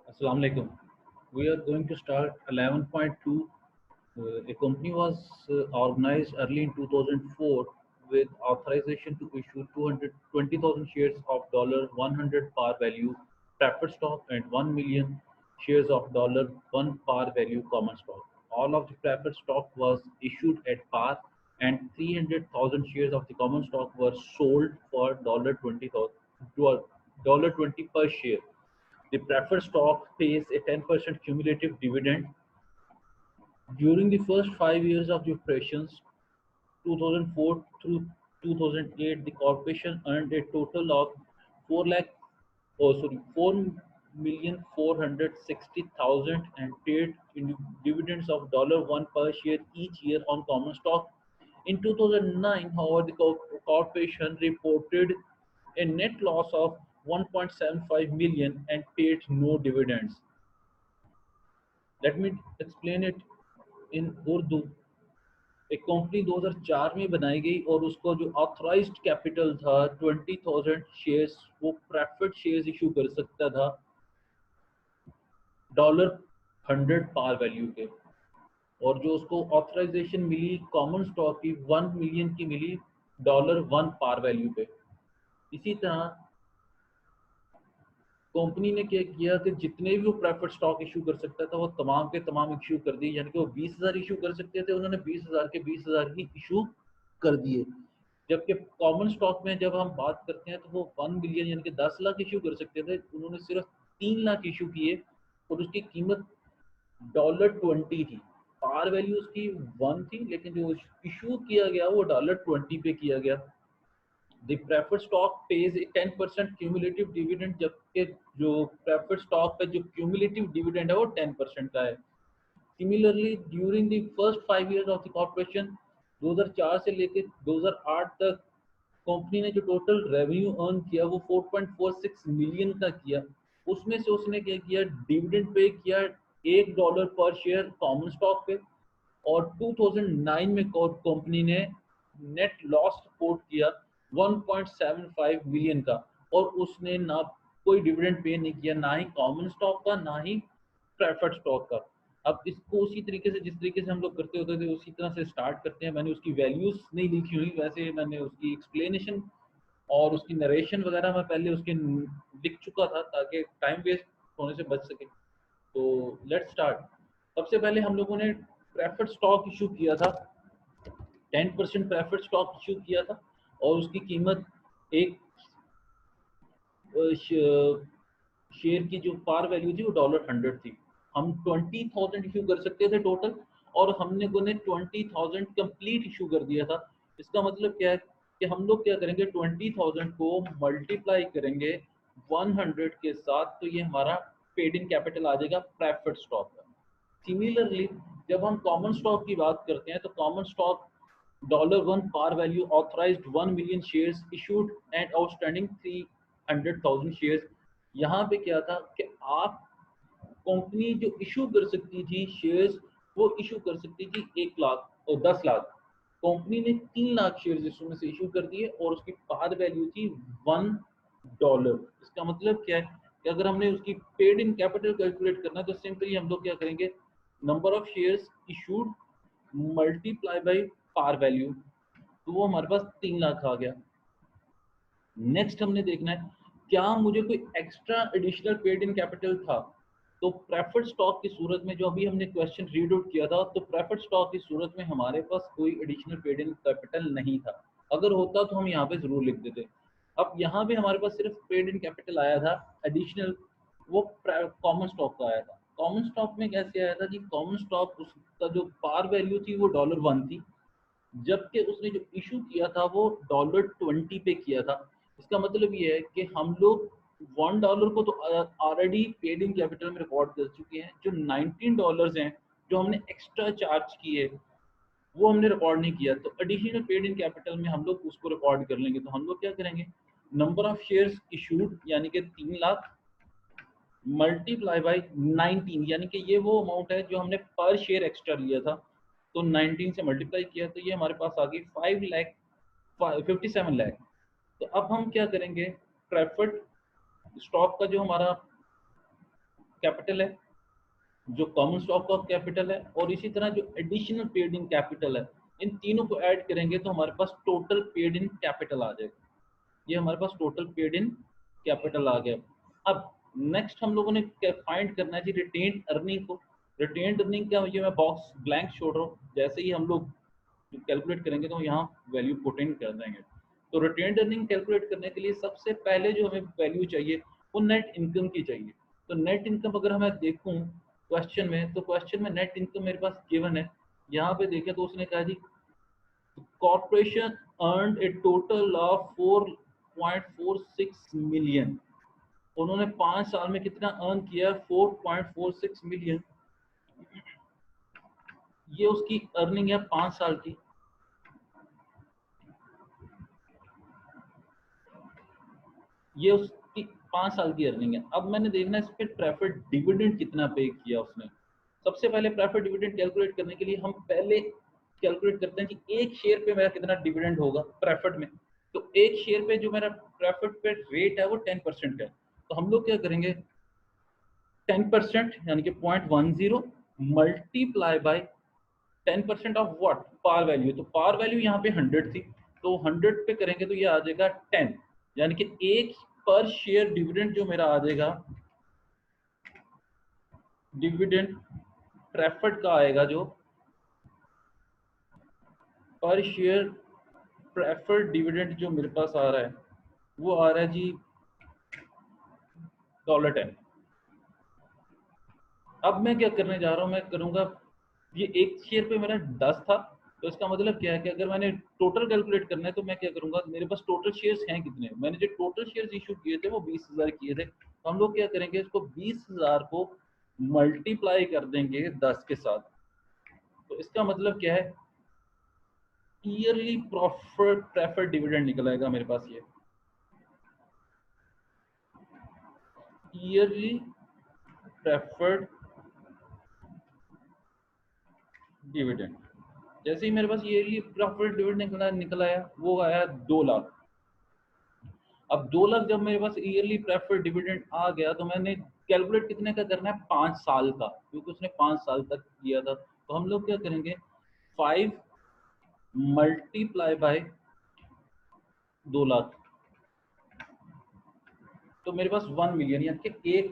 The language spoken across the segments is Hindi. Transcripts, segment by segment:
Assalamu alaikum. We are going to start 11.2. A company was organized early in 2004 with authorization to issue 220,000 shares of $100 par value preferred stock and 1 million shares of $1 par value common stock. All of the preferred stock was issued at par and 300,000 shares of the common stock were sold for $20 per share. The preferred stock pays a 10% cumulative dividend. During the first 5 years of the operations, 2004 through 2008, the corporation earned a total of 4 lakh, 4,460,000 and paid in dividends of $1 per share each year on common stock. In 2009, however, the corporation reported a net loss of 1.75 million and paid no dividends. Let me explain it in Urdu. एक कंपनी 2004 में बनाई गई और उसको जो ऑथराइज्ड कैपिटल था 20,000 शेयर्स, वो प्रेफर्ड शेयर्स इशू कर सकता था $100 पार वैल्यू के। और जो उसको ऑथराइजेशन मिली कॉमन स्टॉक की 1 मिलियन की मिली $1 पार वैल्यू पे। इसी तरह कंपनी ने क्या किया कि जितने भी वो प्रेफर्ड स्टॉक इशू कर सकता था वो तमाम के तमाम इशू कर दिए, यानी कि वो 20,000 इशू कर सकते थे, उन्होंने 20,000 के 20,000 ही इशू कर दिए। जबकि कॉमन स्टॉक में जब हम बात करते हैं तो वो 1 मिलियन यानी कि 10 लाख इशू कर सकते थे, उन्होंने सिर्फ 3 लाख इशू किए और उसकी कीमत $20 थी। पार वैल्यू उसकी 1 थी, लेकिन जो इशू किया गया वो $20 पे किया गया। The preferred stock pays a 10% cumulative dividend, जबकि जो preferred stock का जो cumulative dividend है वो 10% का है। Similarly, during the first 5 years of the corporation, 2004 से लेकर 2008 तक कंपनी ने जो टोटल रेवेन्यू अर्न किया वो 4.46 मिलियन का किया। उसमें से उसने क्या किया, डिविडेंड पे किया $1 पर शेयर कॉमन स्टॉक पे, और 2009 में कंपनी ने नेट लॉस रिपोर्ट किया 1.75 मिलियन का, और उसने ना कोई डिविडेंड पे नहीं किया, ना ही कॉमन स्टॉक का ना ही प्रेफर्ड स्टॉक का। अब इसको उसी तरीके से जिस तरीके से हम लोग करते होते थे उसी तरह से स्टार्ट करते हैं। मैंने उसकी वैल्यूज नहीं लिखी हुई, वैसे मैंने उसकी एक्सप्लेनेशन और उसकी नरेशन वगैरह मैं पहले उसके लिख चुका था ताकि टाइम वेस्ट होने से बच सके। तो लेट्स स्टार्ट। सबसे पहले हम लोगों ने प्रेफर्ड स्टॉक इशू किया था, 10% प्रेफर्ड स्टॉक इशू किया था और उसकी कीमत एक शेयर की जो पार वैल्यू थी वो $100 थी। हम 20,000 इशू कर सकते थे टोटल, और हमने 20,000 कंप्लीट इशू कर दिया था। इसका मतलब क्या है कि हम लोग क्या करेंगे, 20,000 को मल्टीप्लाई करेंगे 100 के साथ, तो ये हमारा पेड इन कैपिटल आ जाएगा प्रेफर्ड स्टॉक का। सिमिलरली जब हम कॉमन स्टॉक की बात करते हैं तो common stock $1 par value authorized 1 million shares issued and outstanding 300,000 shares। यहाँ पे क्या था कि आप कंपनी जो इशू कर सकती थी शेयर्स, वो इशू कर सकती थी 1 लाख और 10 लाख। कंपनी ने 3 लाख शेयर्स इसमें से इशू कर दिए और उसकी पार वैल्यू थी $1। इसका मतलब क्या है कि अगर हमने उसकी पेड इन कैपिटल कैलकुलेट करना है तो सिंपली हम लोग क्या करेंगे, number of shares issued multiply by par value, तो वो हमारे पास 3 लाख आ गया। नेक्स्ट हमने देखना है क्या मुझे कोई extra additional paid in capital था। तो प्रेफर्ड स्टॉक की सूरत में जो अभी हमने क्वेश्चन रीड आउट किया था, तो प्रेफर्ड स्टॉक की सूरत में हमारे पास कोई एडिशनल पेड इन कैपिटल नहीं था। अगर होता तो हम यहाँ पे जरूर लिख देते। अब यहाँ पे हमारे पास सिर्फ पेड इन कैपिटल आया था एडिशनल, वो कॉमन स्टॉक का आया था। कॉमन स्टॉक में कैसे आया था कि कॉमन स्टॉक उसका जो पार वैल्यू थी वो $1 थी, जबकि उसने जो इशू किया था वो $20 पे किया था। इसका मतलब ये है कि हम लोग $1 को तो ऑलरेडी पेड इन कैपिटल में रिकॉर्ड कर चुके हैं, जो $19 हैं जो हमने एक्स्ट्रा चार्ज किए वो हमने रिकॉर्ड नहीं किया। तो एडिशनल पेड इन कैपिटल में हम लोग उसको रिकॉर्ड कर लेंगे। तो हम लोग क्या करेंगे, नंबर ऑफ शेयर्स इशूड यानी कि 3 लाख मल्टीप्लाई बाई 19, यानी कि ये वो अमाउंट है जो हमने पर शेयर एक्स्ट्रा लिया था, तो 19 से मल्टीप्लाई किया तो ये हमारे पास आ गई 5 लाख 57 लाख। तो अब हम क्या करेंगे, प्रेफर्ड स्टॉक का जो हमारा कैपिटल है, जो कॉमन स्टॉक का कैपिटल है, और इसी तरह जो एडिशनल पेड इन कैपिटल है, इन तीनों को ऐड करेंगे तो हमारे पास टोटल पेड इन कैपिटल आ जाएगा। ये हमारे पास टोटल पेड इन कैपिटल आ गया। अब नेक्स्ट हम लोगों ने फाइंड करना है जी रिटेन्ड अर्निंग को। रिटेन्ड अर्निंग क्या, ये मैं बॉक्स ब्लैंक छोड़ रहा हूँ, जैसे ही हम लोग कैलकुलेट करेंगे तो यहाँ वैल्यू पुट इन कर देंगे। तो रिटेन्ड अर्निंग कैलकुलेट करने के लिए सबसे पहले जो हमें वैल्यू चाहिए वो नेट इनकम की चाहिए। तो नेट इनकम अगर मैं देखूँ क्वेश्चन में, तो क्वेश्चन में नेट इनकम मेरे पास गिवन है। यहाँ पे देखें तो उसने कहा G corporation earned a total of 4.46 million. उन्होंने 5 साल में कितना अर्न किया? 4.46 मिलियन। ये उसकी अर्निंग है 5 साल की। ये उसकी 5 साल की अर्निंग है। अब मैंने देखना है इस पे प्रेफर्ड डिविडेंड कितना पे किया उसने। सबसे पहले प्रेफर्ड डिविडेंड कैलकुलेट करने के लिए हम पहले कैलकुलेट करते हैं कि एक शेयर पे मेरा कितना डिविडेंड होगा प्रेफर्ड में। तो एक शेयर पे जो मेरा प्रेफर्ड पे रेट है वो 10% है। तो हम लोग क्या करेंगे, 10% यानी कि 0.10 multiply by 10% of what, par value. तो पार वैल्यू यहाँ पे 100 थी, तो 100 पे करेंगे तो ये आ जाएगा 10, यानी कि एक पर शेयर डिविडेंड जो मेरा आ जाएगा, डिविडेंड प्रेफर्ड का आएगा, जो पर शेयर प्रेफर्ड डिविडेंड जो मेरे पास आ रहा है वो आ रहा है जी $10। अब मैं क्या करने जा रहा हूँ, मैं करूंगा, ये एक शेयर पे मेरा 10 था, तो इसका मतलब क्या है कि अगर मैंने टोटल कैलकुलेट करना है तो मैं क्या करूंगा, मेरे पास टोटल शेयर्स हैं कितने, मैंने जो टोटल शेयर्स इशू किए थे वो 20,000 किए थे। तो हम लोग क्या करेंगे, इसको 20,000 को मल्टीप्लाई कर देंगे 10 के साथ। तो इसका मतलब क्या है, ईयरली प्रॉफिट प्रेफर्ड डिविडेंड निकल आएगा मेरे पास। ये ईयरली प्रेफर्ड डिविडेंड, जैसे ही मेरे पास ईयरली प्रॉफिट डिविडेंड निकल आया, वो आया 2 लाख। अब 2 लाख जब मेरे पास ईयरली प्रेफर्ड डिविडेंड आ गया, तो मैंने कैलकुलेट कितने का करना है, 5 साल का, क्योंकि उसने 5 साल तक किया था। तो हम लोग क्या करेंगे, 5 मल्टीप्लाई बाय 2 लाख, तो मेरे पास 1 मिलियन यानी कि 1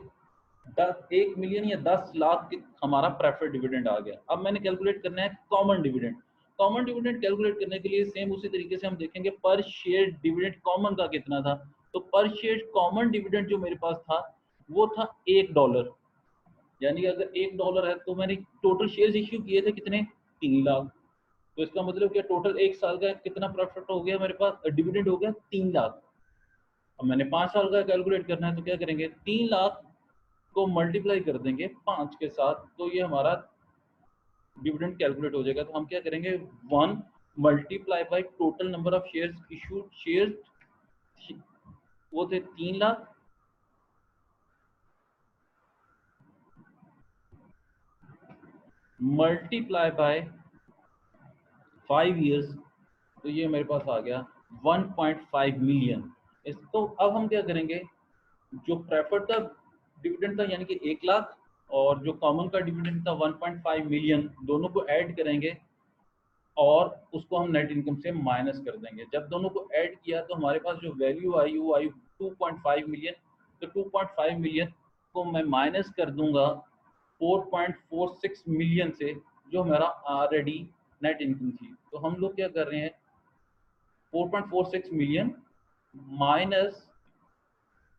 मिलियन या 10 लाख हमारा प्रेफर्ड डिविडेंड आ गया। अब मैंने कैलकुलेट करना है common dividend. Common dividend calculate करने के लिए सेम उसी तरीके से हम देखेंगे पर शेयर डिविडेंड कॉमन का कितना था। तो पर शेयर कॉमन डिविडेंड जो मेरे पास था वो था $1, यानी कि अगर $1 है तो मैंने टोटल शेयर्स इश्यू किए थे कितने, 3 लाख। तो इसका मतलब क्या, टोटल एक साल का कितना प्रॉफिट हो गया मेरे पास, डिविडेंड हो गया 3 लाख। अब मैंने 5 साल का कैलकुलेट करना है, तो क्या करेंगे, 3 लाख को मल्टीप्लाई कर देंगे 5 के साथ, तो ये हमारा डिविडेंड कैलकुलेट हो जाएगा। तो हम क्या करेंगे, 1 multiply by total number of shares issued, shares वो थे 3 लाख, मल्टीप्लाई बाय 5 ईयर्स, तो ये मेरे पास आ गया 1.5 मिलियन। इसको अब हम क्या करेंगे, जो प्रेफर्ड का डिविडेंड था यानी कि 1 लाख, और जो कॉमन का डिविडेंड था 1.5 मिलियन, दोनों को ऐड करेंगे और उसको हम नेट इनकम से माइनस कर देंगे। जब दोनों को ऐड किया तो हमारे पास जो वैल्यू आई वो आई 2.5 मिलियन। तो 2.5 मिलियन को मैं माइनस कर दूंगा 4.46 मिलियन से, जो हमारा ऑलरेडी नेट इनकम थी। तो हम लोग क्या कर रहे हैं, 4.46 मिलियन माइनस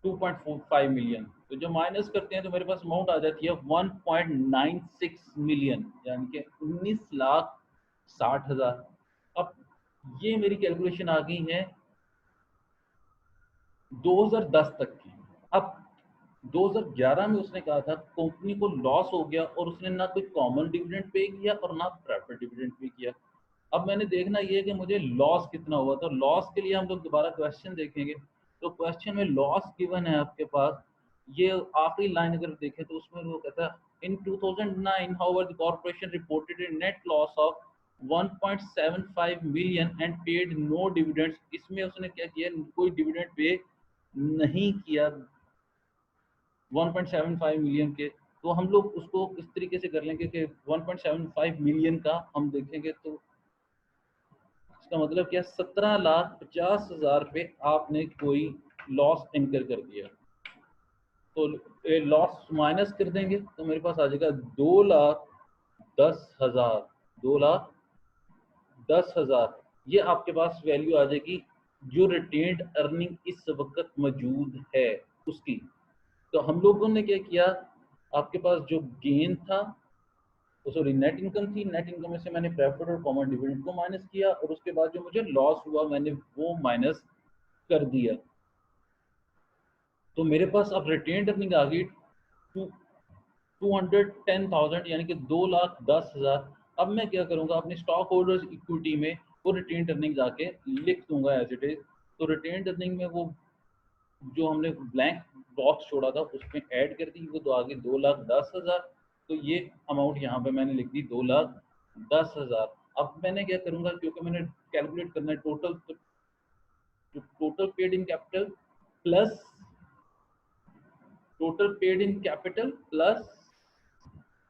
2.45 मिलियन, तो जो माइनस करते हैं तो मेरे पास अमाउंट आ जाती है 1.96 मिलियन, यानी कि 19,60,000। अब ये मेरी कैलकुलेशन आ गई है 2010 तक की। अब 2011 में उसने कहा था कंपनी को लॉस हो गया और उसने ना कोई कॉमन डिविडेंड पे किया और ना प्रेफर्ड डिविडेंड पे किया। अब मैंने देखना ये है कि मुझे लॉस कितना हुआ। तो लॉस के लिए हम लोग दोबारा क्वेश्चन देखेंगे। तो क्वेश्चन में लॉस गिवन है आपके पास, ये आखिरी लाइन अगर देखें तो उसमें वो कहता है in 2009 however the corporation reported a net loss of 1.75 million and paid no dividends. इसमें उसने क्या किया, कोई डिविडेंड पे नहीं किया। 1.75 मिलियन के, तो हम लोग उसको इस तरीके से कर लेंगे कि 1.75 मिलियन का हम देखेंगे तो इसका मतलब क्या, 17,50,000 पे आपने कोई लॉस इनकर कर दिया। तो लॉस माइनस कर देंगे तो मेरे पास आ जाएगा 2,10,000, 2,10,000, ये आपके पास वैल्यू आ जाएगी जो रिटेन्ड अर्निंग इस वक्त मौजूद है उसकी। तो हम लोगों ने क्या किया, आपके पास जो गेन था, सॉरी नेट इनकम थी, नेट इनकम में से मैंने प्रेफर्ड और कॉमन डिविडेंड को माइनस किया, और उसके बाद जो मुझे लॉस हुआ मैंने वो माइनस कर दिया। तो मेरे पास अब रिटेन्ड अर्निंग आ गई 210,000, यानी कि 2,10,000। अब मैं क्या करूंगा, अपने स्टॉक होल्डर्स इक्विटी में वो रिटेन्ड अर्निंग जाके लिख दूंगा एज इट इज। तो रिटेन्ड अर्निंग में वो जो हमने ब्लैंक बॉक्स छोड़ा था उसमें ऐड कर दी, वो तो आ गई 2,10,000। तो ये अमाउंट यहाँ पे मैंने लिख दी 2,10,000। अब मैंने क्या करूंगा, क्योंकि मैंने कैलकुलेट करना है total paid in capital plus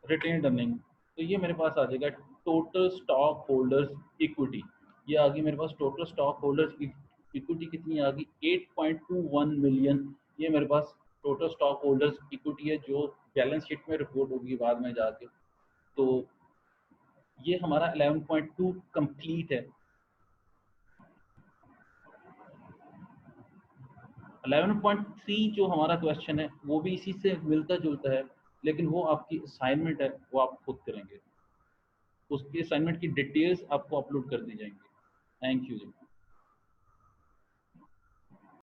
retained earning. तो ये मेरे पास आ जाएगा टोटल स्टॉक होल्डर्स इक्विटी। ये आ गई मेरे पास टोटल स्टॉक होल्डर्स इक्विटी, कितनी आ गई 8.21 मिलियन। ये मेरे पास टोटल स्टॉक होल्डर्स इक्विटी है जो बैलेंस शीट में रिपोर्ट होगी बाद में जाके। तो ये हमारा 11.2 कंप्लीट है। 11.3 जो हमारा क्वेश्चन है वो भी इसी से मिलता जुलता है, लेकिन वो आपकी असाइनमेंट है, वो आप खुद करेंगे। उसकी असाइनमेंट की डिटेल्स आपको अपलोड कर दी जाएंगी। Thank you ji.